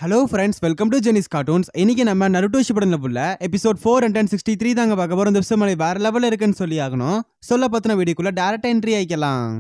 Hello friends, welcome to Jenny's Cartoons. இன்னைக்கு நம்ம Naruto ஷிப்புடன்ல உள்ள எபிசோட் 4 and 63 தாங்க பார்க்க போறோம். இந்த எபிசோட் வேற லெவல்ல இருக்குன்னு சொல்லி ஆகணும். சொல்ல பத்தின வீடியோக்குள்ள டைரக்ட் என்ட்ரி ஆயிக்கலாம்.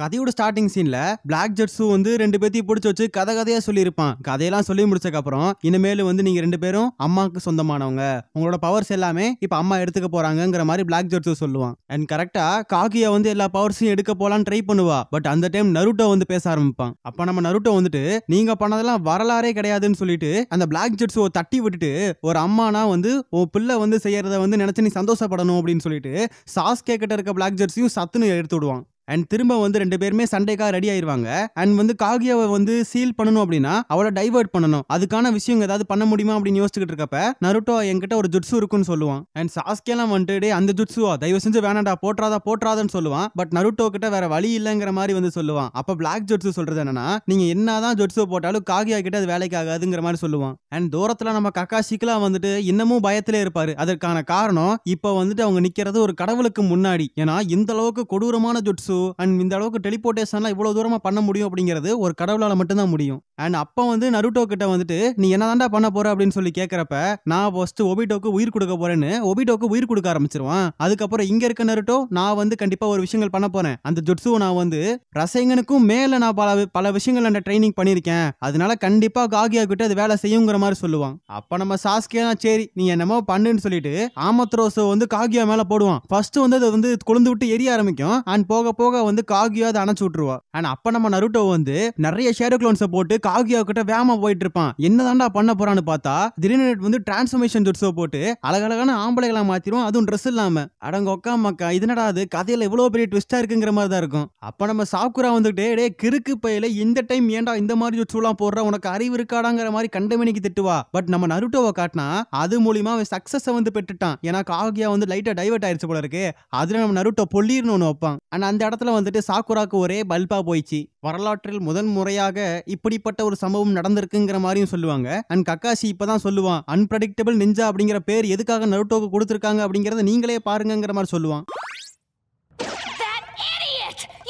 கதையோட ஸ்டார்டிங் சீன்ல பிளாக் ஜெட்ஸு வந்து ரெண்டு பேத்தையும் பிடிச்சி வச்சு கதையா சொல்லியிருப்பான். கதையெல்லாம் சொல்லி முடிச்சதுக்கு அப்புறம் இனிமேல் வந்து நீங்க ரெண்டு பேரும் அம்மாவுக்கு சொந்தமானவங்க, உங்களோட பவர்ஸ் எல்லாமே இப்ப அம்மா எடுத்துக்க போறாங்கிற மாதிரி பிளாக் ஜெட்ஸு சொல்லுவான். அண்ட் கரெக்டா காகியா வந்து எல்லா பவர்ஸையும் எடுக்க போலான்னு ட்ரை பண்ணுவா. பட் அந்த டைம் நருட்டோ வந்து பேச ஆரம்பிப்பான். அப்ப நம்ம நருட்டோ வந்துட்டு நீங்க பண்ணதெல்லாம் வரலாறே கிடையாதுன்னு சொல்லிட்டு அந்த பிளாக் ஜெட்ஸு தட்டி விட்டுட்டு ஒரு அம்மானா வந்து உன் பிள்ளை வந்து செய்யறத வந்து நினைச்சு நீ சந்தோஷப்படணும் அப்படின்னு சொல்லிட்டு சாஸ்கே கிட்ட இருக்க பிளாக் ஜெட்ஸையும் சத்துன்னு எடுத்து விடுவான். அண்ட் திரும்ப வந்து ரெண்டு பேருமே சண்டைக்காக ரெடி ஆயிருவாங்க. அண்ட் வந்து காகியாவை வந்து சீல் பண்ணணும் அப்படின்னா அவளை டைவர்ட் பண்ணணும். அதுக்கான விஷயம் ஏதாவது பண்ண முடியுமா அப்படின்னு யோசிச்சுக்கிட்டு இருக்கப்ப நருட்டோ என்கிட்ட ஒரு ஜுட்ஸு இருக்குன்னு சொல்லுவான். அண்ட் சாஸ்கேலாம் வந்துட்டு அந்த ஜுட்ஸுவா தயவு செஞ்சு வேணாண்டா போட்டுறாதான்னு சொல்லுவான். பட் நருட்டோ கிட்ட வேற வழி இல்லைங்கிற மாதிரி வந்து சொல்லுவான். அப்ப பிளாக் ஜுட்ஸு சொல்றது என்னன்னா, நீங்க என்னதான் ஜுட்ஸு போட்டாலும் காகியா கிட்ட அது வேலைக்கு ஆகாதுங்கிற மாதிரி சொல்லுவான். அண்ட் தூரத்துல நம்ம கக்காஷிக்கெல்லாம் வந்துட்டு இன்னமும் பயத்திலே இருப்பாரு. அதற்கான காரணம் இப்ப வந்துட்டு அவங்க நிக்கிறது ஒரு கடவுளுக்கு முன்னாடி. ஏன்னா இந்த அளவுக்கு கொடூரமான ஜுட்ஸு அண்ட் இந்த அளவுக்கு டெலிபோர்டேஷன்லாம் இவ்வளவு தூரமா பண்ண முடியும் அப்படிங்கிறது ஒரு கடவுளால மட்டும்தான் முடியும். அண்ட் அப்ப வந்து நருட்டோ கிட்ட வந்துட்டு நீ என்னதான்டா பண்ண போற அப்படின்னு சொல்லி கேட்கறப்ப நான் ஃபர்ஸ்ட் ஒபிட்டோக்கு உயிர் கொடுக்க போறேன்னு ஒபிட்டோக்கு உயிர் கொடுக்க ஆரம்பிச்சிருவான். அதுக்கப்புறம் இங்க இருக்க நருட்டோ நான் வந்து கண்டிப்பா ஒரு விஷயங்கள் பண்ண போறேன். அந்த ஜுட்ஸு நான் வந்து ரசைங்கனுக்கும் மேல நான் பல விஷயங்கள் அந்த ட்ரைனிங் பண்ணிருக்கேன். அதனால கண்டிப்பா காகியா கிட்ட அது வேலை செய்யுங்கிற மாதிரி சொல்லுவான். அப்ப நம்ம சாஸ்கே சரி நீ என்னமோ பண்ணுன்னு சொல்லிட்டு ஆமத்ரோஸோ வந்து காகியா மேல போடுவான். ஃபர்ஸ்ட் வந்து அது வந்து கொழுந்து விட்டு எரிய ஆரம்பிக்கும். அண்ட் போக போக வந்து காகியா அதை அணைச்சு விட்டுருவா. ஆனா அப்ப நம்ம நருட்டோ வந்து நிறைய ஷேடோ க்ளோன்ஸை போட்டு காகியா கிட்ட வேகமா போயிட்டு இருப்பான். என்னதான்டா பண்ண போறான்னு பார்த்தா திடீர்னு வந்து டிரான்ஸ்ஃபர்மேஷன் ஜுட்ஸோ போட்டு அழகழகான ஆம்பளைகளா மாத்திரும். அதுவும் ட்ரெஸ் இல்லாம. அடங்க ஒக்கா மக்கா இதுனடா அது கதையில இவ்வளவு பெரிய ட்விஸ்டா இருக்குங்கிற மாதிரி தான் இருக்கும். அப்ப நம்ம சாக்குரா வந்துட்டு டே கிறுக்கு பையில இந்த டைம் ஏன்டா இந்த மாதிரி ஜுட்ஸுலாம் போடுற, உனக்கு அறிவு இருக்காடாங்கிற மாதிரி கண்டமணிக்கு திட்டுவா. பட் நம்ம நருட்டோவை காட்டினா அது மூலியமா அவன் சக்சஸ் வந்து பெற்றுட்டான். ஏன்னா காகியா வந்து லைட்டா டைவர்ட் ஆயிடுச்சு போல இருக்கு. அதுல நம்ம நருட்டோ பொல்லிர்னு ஒண்ணு வைப்பான். ஆனா அந்த இடத்துல வந்துட்டு சாக்குராக்கு ஒரே பல்பா போயிடுச்சு. வரலாற்றில் முதன் முறையாக இப்படிப்பட்ட ஒரு சம்பவம் நடந்திருக்குங்கிற மாதிரியும் சொல்லுவாங்க. அண்ட் கக்காஷி இப்பதான் சொல்லுவான் அன்பிரடிக்டபிள் நிஞ்சா அப்படிங்கிற பேர் எதுக்காக நருட்டோக்கு கொடுத்திருக்காங்க அப்படிங்கறத நீங்களே பாருங்கிற மாதிரி சொல்லுவான்.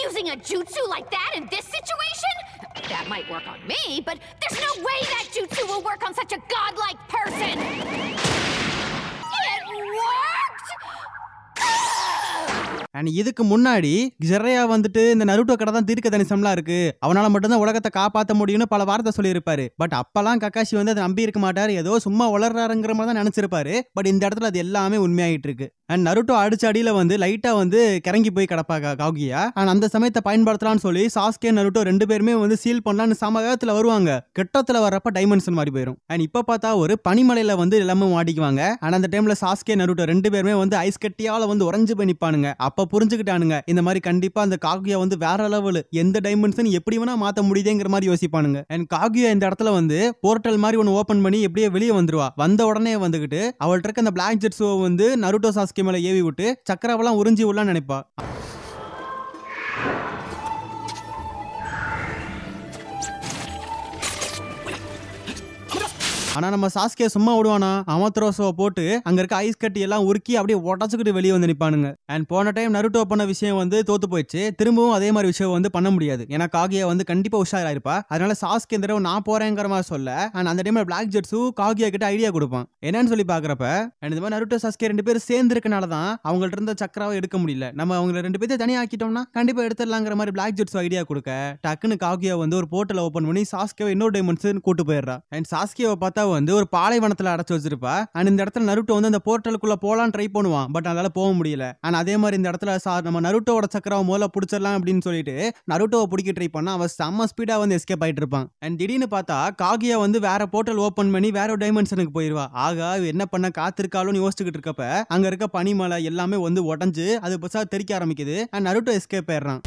Using a jutsu like that in this situation? That might work on me, but there's no way that jutsu will work on such a godlike person! It worked! And இதுக்கு முன்னாடி ஜெரையா வந்துட்டு இந்த நருட்டோ கடை தான் தீர்க்க தரிசனம்லாம் இருக்கு, அவனால மட்டும்தான் உலகத்தை காப்பாற்ற முடியும்னு பல வார்த்தை சொல்லியிருப்பாரு. பட் அப்பெல்லாம் கக்காஷி வந்து அதை நம்பி இருக்க மாட்டாரு. ஏதோ சும்மா வளர்றாருங்கிற மாதிரி தான் நினைச்சிருப்பாரு. பட் இந்த இடத்துல அது எல்லாமே உண்மையாயிட்டு இருக்கு. அண்ட் நருட்டோ அடிச்ச அடியில வந்து லைட்டா வந்து கிறங்கி போய் கிடப்பாங்க காகியா. அண்ட் அந்த சமயத்தை பயன்படுத்தலாம்னு சொல்லி சாஸ்கே நருட்டோ ரெண்டு பேருமே வந்து சீல் பண்ணலான்னு சமயத்துல வருவாங்க. கெட்டத்துல வர்றப்ப டைமென்ஷன் மாதிரி போயிடும். அண்ட் இப்ப பார்த்தா ஒரு பனிமலையில வந்து எல்லாமே மாட்டிக்குவாங்க. அண்ட் அந்த டைம்ல சாஸ்கே நருட்டோ ரெண்டு பேருமே வந்து ஐஸ் கட்டியால வந்து உறைஞ்சு போய் நிப்பானுங்க. அப்ப புரிஞ்சுக்கிட்டானுங்க இந்த மாதிரி கண்டிப்பா அந்த காகியா வந்து வேற லெவல், எந்த டைமென்ஷன் எப்படி வேணா மாத்த முடியுதுங்கிற மாதிரி யோசிப்பானுங்க. அண்ட் காகியா இந்த இடத்துல வந்து போர்ட்டல் மாதிரி ஒன்னு ஓபன் பண்ணி எப்படியே வெளியே வந்துருவா. வந்த உடனே வந்துகிட்டு அவள்கிட்ட இருக்க அந்த பிளாக் ஜெட்ஸோ வந்து நருட்டோ சாஸ்கே மேல ஏவி விட்டு சக்கராவெல்லாம் உறிஞ்சி உள்ள நினைப்பா. ஆனா நம்ம சாஸ்கே சும்மா விடுவானா, அமத்ரோஸோவை போட்டு அங்க இருக்க ஐஸ் கட்டி எல்லாம் உருக்கி அப்படியே உடச்சுக்கிட்டு வெளியே வந்து நிப்பானுங்க. அண்ட் போன டைம் நருட்டோ பண்ண விஷயம் வந்து தோத்து போயிடுச்சு. திரும்பவும் அதே மாதிரி விஷயம் வந்து பண்ண முடியாது. ஏன்னா காகியா வந்து கண்டிப்பா உஷாராயிருப்பா. அதனால சாஸ்கே இந்த தடவை நான் போறேங்கிற மாதிரி சொல்ல அண்ட் அந்த டைம்ல பிளாக் ஜெட்ஸு காகியா கிட்ட ஐடியா கொடுப்பான். என்னன்னு சொல்லி பாக்குறப்ப அண்ட் இந்த மாதிரி நருட்டோ சாஸ்கே ரெண்டு பேரும் சேர்ந்து இருக்கனாலதான் அவங்கள்ட்ட இருந்த சக்கராவை எடுக்க முடியல. நம்ம அவங்க ரெண்டு பேர்த்தையும் தனியா ஆக்கிட்டோம்னா கண்டிப்பா எடுத்துடலாங்கிற மாதிரி பிளாக் ஜெட்ஸ் ஐடியா கொடுக்க டக்குன்னு காகியா வந்து ஒரு போர்ட்டல் ஓபன் பண்ணி சாஸ்கேவை இன்னொரு டைமென்ஷன் கூட்டு போயிடுறா. அண்ட் சாஸ்கேவை பார்த்தா வந்து ஒரு பாலைவனத்துல அடைச்சு வச்சிருப்பா. அண்ட் இந்த இடத்துல நருட்டோ வந்து அந்த போர்ட்டலுக்குள்ள போலான்னு ட்ரை பண்ணுவான். பட் அதனால போக முடியல. அண்ட் அதே மாதிரி இந்த இடத்துல நம்ம நருட்டோட சக்கராவை முதல்ல பிடிச்சிடலாம் அப்படின்னு சொல்லிட்டு நருட்டோவை பிடிக்க ட்ரை பண்ணா அவன் செம்ம ஸ்பீடா வந்து எஸ்கேப் ஆயிட்டு இருப்பான். அண்ட் திடீர்னு பார்த்தா காகியா வந்து வேற போர்ட்டல் ஓபன் பண்ணி வேற டைமென்ஷனுக்கு போயிருவா. ஆகா என்ன பண்ண காத்திருக்காலும் யோசிச்சுக்கிட்டு இருக்கப்ப அங்க இருக்க பனிமலை எல்லாமே வந்து உடஞ்சு அது பசா தெரிக்க ஆரம்பிக்குது. அண்ட் நருட்டோ எஸ்கேப் ஆயிடுறான்.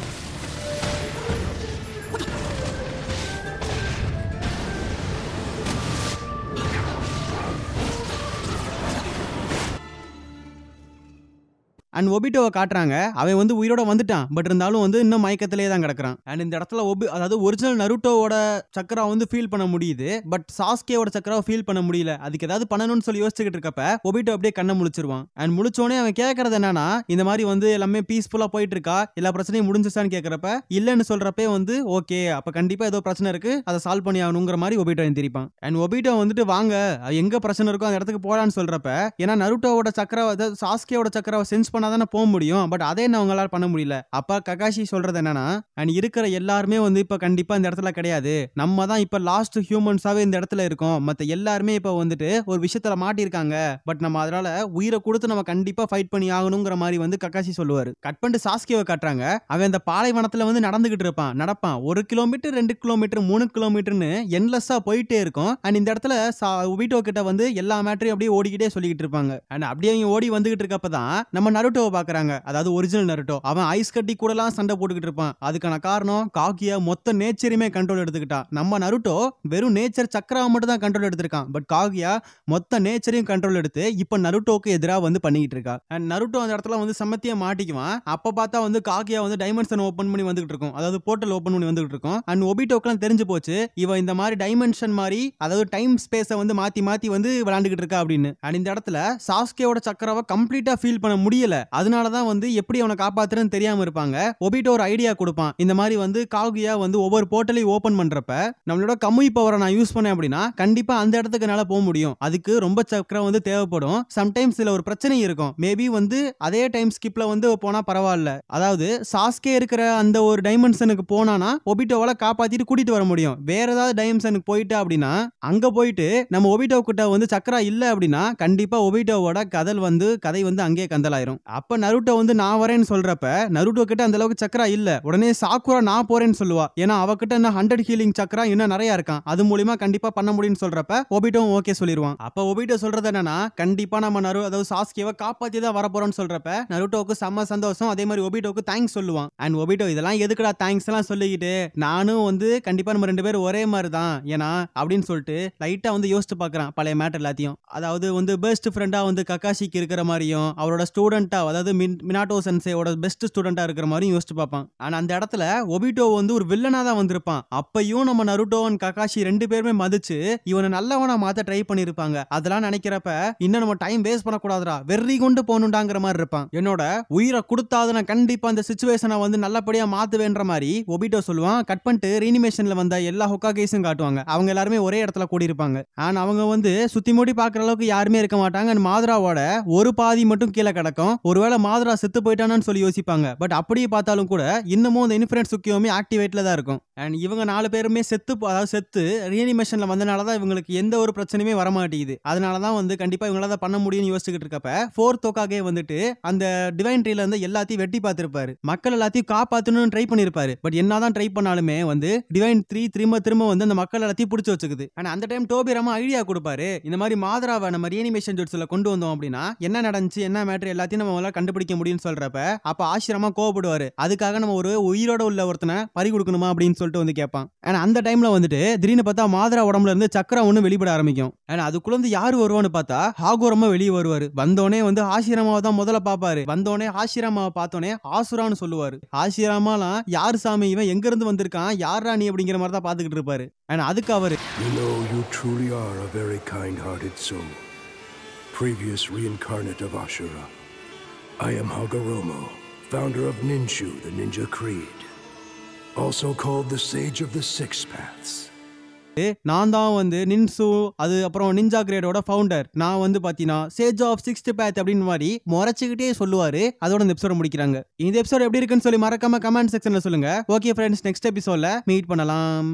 அண்ட் ஒபிட்டோவை காட்டுறாங்க. அவன் வந்து உயிரோட வந்துட்டான், பட் இருந்தாலும் வந்து இன்னும் மயக்கத்திலே தான் கிடக்குறான். அண்ட் இந்த இடத்துல அதாவது ஒரிஜினல் நருட்டோவோட சக்கரா வந்து ஃபீல் பண்ண முடியுது, பட் சாஸ்கேவோட சக்கராவை ஃபீல் பண்ண முடியல. அதுக்கு ஏதாவது பண்ணணும்னு சொல்லி யோசிச்சுக்கிட்டு இருக்கப்ப ஒபிட்டோ அப்படியே கண்ணை முழிச்சிருவான். அண்ட் முழிச்சோடனே அவன் கேட்கறது என்னன்னா, இந்த மாதிரி வந்து எல்லாமே பீஸ்ஃபுல்லா போயிட்டு இருக்கா, எல்லா பிரச்சனையும் முடிஞ்சிச்சான்னு கேட்கறப்ப இல்லன்னு சொல்றப்பே வந்து ஓகே, அப்ப கண்டிப்பா ஏதோ பிரச்சனை இருக்கு, அதை சால்வ் பண்ணி ஆகணுங்கிற மாதிரி ஒபிட்டோ எந்திரிப்பான். அண்ட் ஒபிட்டோ வந்துட்டு வாங்க எங்க பிரச்சனை இருக்கோ அந்த இடத்துக்கு போலான்னு சொல்றப்ப, ஏன்னா நருட்டோவோட சக்கரா சாஸ்கேவோட சக்கராவை சென்ஸ் பண்ணாதானே போக முடியும், பட் அதே அவங்களால பண்ண முடியல. அப்ப ககாஷி சொல்றது என்னன்னா, அண்ட் இருக்கிற எல்லாருமே வந்து இப்ப கண்டிப்பா இந்த இடத்துல கிடையாது, நம்ம தான் இப்ப லாஸ்ட் ஹியூமன்ஸாவே இந்த இடத்துல இருக்கோம், மத்த எல்லாருமே இப்ப வந்துட்டு ஒரு விஷயத்துல மாட்டிருக்காங்க, பட் நம்ம அதனால உயிரை கொடுத்து நம்ம கண்டிப்பா ஃபைட் பண்ணி ஆகணுங்கிற மாதிரி வந்து ககாஷி சொல்லுவாரு. கட் பண்ணிட்டு சாஸ்கேவை காட்டுறாங்க. அவன் அந்த பாலைவனத்துல வந்து நடந்துகிட்டு நடப்பான் 1 கிலோமீட்டர் 2 கிலோமீட்டர் 3 கிலோமீட்டர்னு என்லெஸ்ஸா போயிட்டே இருக்கும். அண்ட் இந்த இடத்துல ஒபிட்டோ கிட்ட வந்து எல்லா மேட்டரையும் அப்படியே ஓடிக்கிட்டே சொல்லிக்கிட்டு இருப்பாங்க. அண்ட் அப்படியே அவங்க ஓடி வந்துகிட்டு இருக்கப்பதான் நம்ம நருட்டோவை பாக்குறாங்க. அதாவது ஒரிஜினல் நருட்டோ. அவன் ஐஸ் கட்டி கூடலாம் சண்டை போட்டுக்கிட்டு இருப்பான். அதுக்கான காரணம் காகியா மொத்த நேச்சரையுமே கண்ட்ரோல் எடுத்துக்கிட்டான். நம்ம நருட்டோ வெறும் நேச்சர் சக்கராவை மட்டும் தான் கண்ட்ரோல் எடுத்திருக்கான், பட் காகியா மொத்த நேச்சரையும் கண்ட்ரோல் எடுத்து இப்ப நருட்டோக்கு எதிராக வந்து பண்ணிக்கிட்டு இருக்கா. அண்ட் நருட்டோ அந்த இடத்துல வந்து சமத்தியா மாட்டிக்குவான். அப்ப பார்த்தா வந்து காகியா வந்து டைமென்ஷன் ஓபன் பண்ணி வந்துகிட்டு இருக்கும், அதாவது போர்ட்டல் ஓபன் பண்ணி வந்துகிட்டு இருக்கும். அண்ட் ஒபிட்டோக்கெல்லாம் தெரிஞ்சு போச்சு இவன் இந்த மாதிரி டைமென்ஷன் மாதிரி, அதாவது டைம் ஸ்பேஸை வந்து மாத்தி மாத்தி வந்து விளையாண்டுகிட்டு இருக்கா அப்படின்னு. அண்ட் இந்த இடத்துல சாஸ்கேவோட சக்கராவை கம்ப்ளீட்டா ஃபீல் பண்ண முடியல, அதனாலதான் வந்து எப்படி அவனை காப்பாத்துறன்னு தெரியாம இருப்பாங்க. ஒபிட்டோ ஒரு ஐடியா கொடுப்பான். இந்த மாதிரி வந்து காகியா வந்து ஒவ்வொரு போர்ட்டலையும் ஓபன் பண்றப்ப நம்மளோட கம்யூ பவரை நான் யூஸ் பண்ணேன் அப்படின்னா கண்டிப்பா அந்த இடத்துக்கு என்னால போக முடியும், அதுக்கு ரொம்ப சக்கரம் வந்து தேவைப்படும், சம்டைம்ஸ் இதுல ஒரு பிரச்சனை இருக்கும், மேபி வந்து அதே டைம் ஸ்கிப்ல வந்து போனா பரவாயில்ல, அதாவது சாஸ்கே இருக்கிற அந்த ஒரு டைமென்ஷனுக்கு போனானா ஒபிட்டோவால காப்பாத்திட்டு கூட்டிட்டு வர முடியும். வேற ஏதாவது டைமென்ஷனுக்கு போயிட்டா அப்படின்னா அங்க போயிட்டு நம்ம ஒபிட்டோ கிட்ட வந்து சக்கரா இல்ல அப்படின்னா கண்டிப்பா ஒபிட்டோவோட கதை வந்து அங்கேயே கந்தலாயிரும். அப்ப நருட்டோ வந்து நான் வரேன்னு சொல்றப்ப நருட்டோ கிட்ட அந்த அளவுக்கு சக்கரா இல்ல, உடனே சாக்குரா நான் போறேன்னு சொல்லுவா. ஏன்னா அவகிட்ட என்ன 100 ஹீலிங் சக்கரா இன்னும் நிறைய இருக்கான், அது மூலமா கண்டிப்பா பண்ண முடியும்னு சொல்றப்ப ஒபிட்டோ ஓகே சொல்லிடுவான். அப்ப ஒபிட்டோ சொல்றது என்னன்னா, கண்டிப்பா நம்ம அதாவது சாஸ்கேவை காப்பாத்தி தான் வர போறோம்னு சொல்றப்ப நருட்டோக்கு செம்ம சந்தோஷம். அதே மாதிரி ஒபிட்டோக்கு தேங்க்ஸ் சொல்லுவான். அண்ட் ஒபிட்டோ இதெல்லாம் எதுக்குடா தேங்க்ஸ் எல்லாம் சொல்லிக்கிட்டு, நானும் வந்து கண்டிப்பா நம்ம 2 பேரும் ஒரே மாதிரி தான் ஏன்னா அப்படின்னு சொல்லிட்டு லைட்டா வந்து யோசிச்சு பாக்குறான் பழைய மேட்டர் எல்லாத்தையும். அதாவது வந்து பெஸ்ட் ஃப்ரெண்டா வந்து ககாஷிக்கு இருக்கிற மாதிரியும், அவரோட ஸ்டூடெண்டா அதாவது மினாட்டோ சென்சேயோட பெஸ்ட் ஸ்டூடெண்டா இருக்கிற மாதிரியும் யோசிச்சு பார்ப்பான். ஆனா அந்த இடத்துல ஒபிட்டோ வந்து ஒரு வில்லனா தான் வந்திருப்பான். அப்பையும் நம்ம நருட்டோ அண்ட் ககாஷி 2 பேருமே மதிச்சு இவனை நல்லவனா மாத்த ட்ரை பண்ணிருப்பாங்க. அதெல்லாம் நினைக்கிறப்ப இன்னும் நம்ம டைம் வேஸ்ட் பண்ணக்கூடாதுடா, வெறி கொண்டு போகணுண்டாங்கிற மாதிரி இருப்பான். என்னோட உயிரை கொடுத்தாது நான் கண்டிப்பா அந்த சிச்சுவேஷனை வந்து நல்லபடியா மாத்துவேன்ற மாதிரி ஒபிட்டோ சொல்லுவான். கட் பண்ணிட்டு ரீனிமேஷன்ல வந்த எல்லா ஹொக்காகேஸும் காட்டுவாங்க. அவங்க எல்லாருமே ஒரே இடத்துல கூடி இருப்பாங்க. ஆனா அவங்க வந்து சுத்தி மூடி பாக்குற அளவுக்கு யாருமே இருக்க மாட்டாங்க. மாதுராவோட ஒரு பாதி மட்டும் கீழே கிடக்கும். ஒருவேளை மாதுரா செத்து போயிட்டானு சொல்லி யோசிப்பாங்க. பட் அப்படியே பார்த்தாலும் கூட இன்னமும் இந்த இன்ஃபினிட் சுக்கியோமி ஆக்டிவேட்ல தான் இருக்கும். அண்ட் இவங்க 4 பேருமே செத்து ரீனிமேஷன்ல வந்தனாலதான் இவங்களுக்கு எந்த ஒரு பிரச்சனையுமே வர மாட்டேங்குது. அதனாலதான் வந்து கண்டிப்பா இவங்களால பண்ண முடியும்னு யோசிச்சுக்கிட்டு இருக்கப்ப 4th ஹொக்காகே வந்துட்டு அந்த டிவைன் ட்ரீல இருந்து எல்லாத்தையும் வெட்டி பார்த்திருப்பாரு. மக்கள் எல்லாத்தையும் காப்பாத்தணும்னு ட்ரை பண்ணிருப்பாரு. பட் என்னதான் ட்ரை பண்ணாலுமே வந்து டிவைன் 3 திரும்ப வந்து அந்த மக்கள் எல்லாத்தையும் பிடிச்சு வச்சுக்குது. ஆனா அந்த டைம் டோபிராமா ஐடியா கொடுப்பாரு. இந்த மாதிரி மாதுராவை நம்ம ரீனிமேஷன் ஜுட்ஸ்ல கொண்டு வந்தோம் அப்படின்னா என்ன நடந்துச்சு என்ன மேட்டர் எல்லாத்தையும் நம்ம கண்டுபிடிக்க முடியும்னு சொல்றப்ப அப்ப ஆசிரமா கோவப்படுவாரு. அதுக்காக நம்ம ஒரு உயிரோட உள்ள ஒருத்தனை பறி கொடுக்கணுமா அப்படின்னு சொல்லிட்டு வந்து கேட்பான். ஆனா அந்த டைம்ல வந்துட்டு திடீர்னு பார்த்தா மாதுரா உடம்புல இருந்து சக்கரம் ஒண்ணு வெளிப்பட ஆரம்பிக்கும். ஆனா அதுக்குள்ள வந்து யாரு வருவான்னு பார்த்தா ஹாகோரமா வெளியே வருவாரு. வந்தோடனே வந்து ஆசிரமாவை தான் முதல்ல பாப்பாரு. வந்தோடனே ஆசிரமாவை பார்த்தோன்னே ஆசுரான்னு சொல்லுவாரு. ஆசிரமாலாம் யாரு சாமி, இவன் எங்க இருந்து வந்திருக்கான், யாரா நீ அப்படிங்கிற மாதிரி தான் பாத்துக்கிட்டு இருப்பாரு. ஆனா அதுக்கு அவரு You truly are a very kind-hearted soul, previous reincarnate of Ashura. I am Hagoromo, founder of Ninshu, the Ninja Creed, also called the Sage of the Six Paths. நான் தான் வந்து நின்சு அது அப்புறம் நிஞ்சா கிரேடோட ஃபவுண்டர். நான் வந்து பாத்தீங்கன்னா சேஜ் ஆஃப் 6th path அப்படின்னு மாதிரி முறைச்சுக்கிட்டே சொல்லுவாரு. அதோட இந்த எபிசோட முடிக்கிறாங்க. இந்த எபிசோட் எப்படி இருக்குன்னு சொல்லி மறக்காம கமெண்ட் செக்ஷன்ல சொல்லுங்க. ஓகே ஃப்ரெண்ட்ஸ், நெக்ஸ்ட் எபிசோட்ல மீட் பண்ணலாம்.